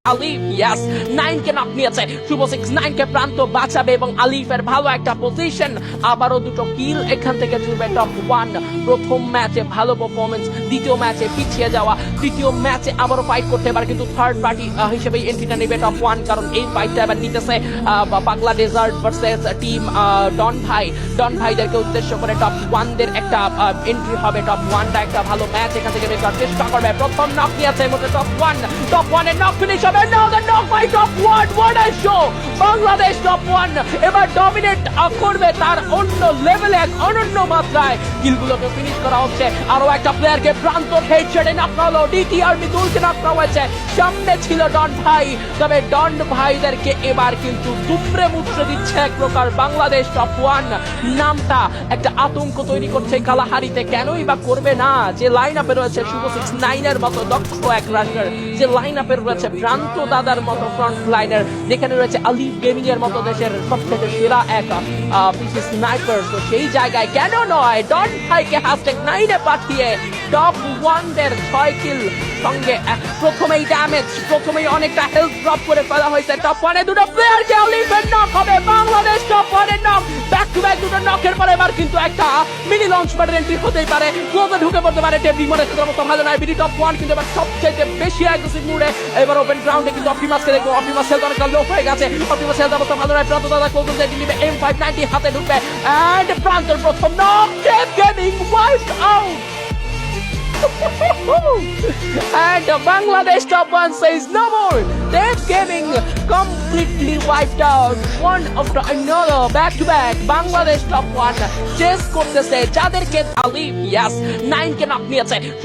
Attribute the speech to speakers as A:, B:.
A: আলিফ ইয়াস 9 কে knock নিয়েছে শুভ 6 9 কে প্রান্ত বাঁচাবে এবং আলিফের ভালো একটা পজিশন আবারও দুটো কিল এখান থেকে জুড়বে টপ 1 প্রথম ম্যাচে ভালো পারফরম্যান্স দ্বিতীয় ম্যাচে পিছিয়ে যাওয়া তৃতীয় ম্যাচে আবারও ফাইট করতে এবার কিন্তু থার্ড পার্টি হিসেবে এন্ট্রিটা নেবে টপ 1 কারণ এই ফাইটটা এবার নিতেছে পাগলা ডেজার্ট ভার্সেস টিম ডন ভাইদেরকে উদ্দেশ্য করে টপ 1 দের একটা এন্ট্রি হবে টপ 1 টা একটা ভালো ম্যাচ এখান থেকে বের করার চেষ্টা করবে প্রথম নক নিয়েছে মধ্যে টপ 1 এর নক ফিনিশ হবে now the knock by top 1 what a show Bangladesh top 1 এবার ডমিনেট করবে তার অন্য লেভেলে এক অনন্য মাত্রায় কিলগুলোকে ফিনিশ করা হচ্ছে আরো একটা প্লেয়ারকে প্রান্ত হেডশটে নক করা হলো ডিটিআর মিতুলকে নক করা হয়েছে সামনে ছিল ডন ভাই তবে ডন ভাইদেরকে এবার কিন্তু দুমড়ে মুচড়ে দিচ্ছে এক প্রকার বাংলাদেশ টপ 1 নামটা একটা আতঙ্ক তৈরি করছে কালাহারিতে কেনই বা করবে না যে লাইন আপে রয়েছে শুভ 6 9 এর মতো দক্ষ এক রাশার যে লাইন আপে রয়েছে প্রান্ত দাদার মতো ফ্রন্ট লাইনার যেখানে রয়েছে আলিফ গেমিং এর মতো দেশের সবথেকে সেরা এক পিসি স্নাইপার তো সেই জায়গায় কেন নয় ডন ভাইকে হ্যাশট্যাগ 9 এ পাঠিয়ে টপ 1 দের 6 কিল সঙ্গে প্রথমেই ড্যামেজ প্রথমেই অনেকটা হেলথ ড্রপ করে ফেলা হয়েছে টপ 1 এ দুটো প্লেয়ারকে আলিফের নক হবে বাংলাদেশ টপ 1 এর নক ব্যাক টু ব্যাক দুটো নকের পরে এবার কিন্তু একটা মিনি লঞ্চ প্যাডের এন্ট্রি হতেই পারে ক্লোজে ঢুকে পড়তে পারে টেবলি মনে হচ্ছে মতো ভালো নয় বিডি টপ 1 কিন্তু এবার সবচেয়ে বেশি অ্যাগ্রেসিভ মুডে এবার ওপেন গ্রাউন্ডে কিন্তু অপটিমাসকে দেখবো অপটিমাস হেলথ অনেকটা লো হয়ে গেছে অপটিমাস হেলথ অবস্থা ভালো নয় প্রান্ত দাদা ক্লোজে যেটি নিবে M590 হাতে ঢুকবে এন্ড প্রান্তর প্রথম নক টেপ gaming wiped out and Bangladesh top 1 says no more. They're Gaming completely wiped out one after another back to back. Bangladesh top 1 chase করতেছে যাদেরকে আলিফ ইয়াস 9 কে নক নিয়েছে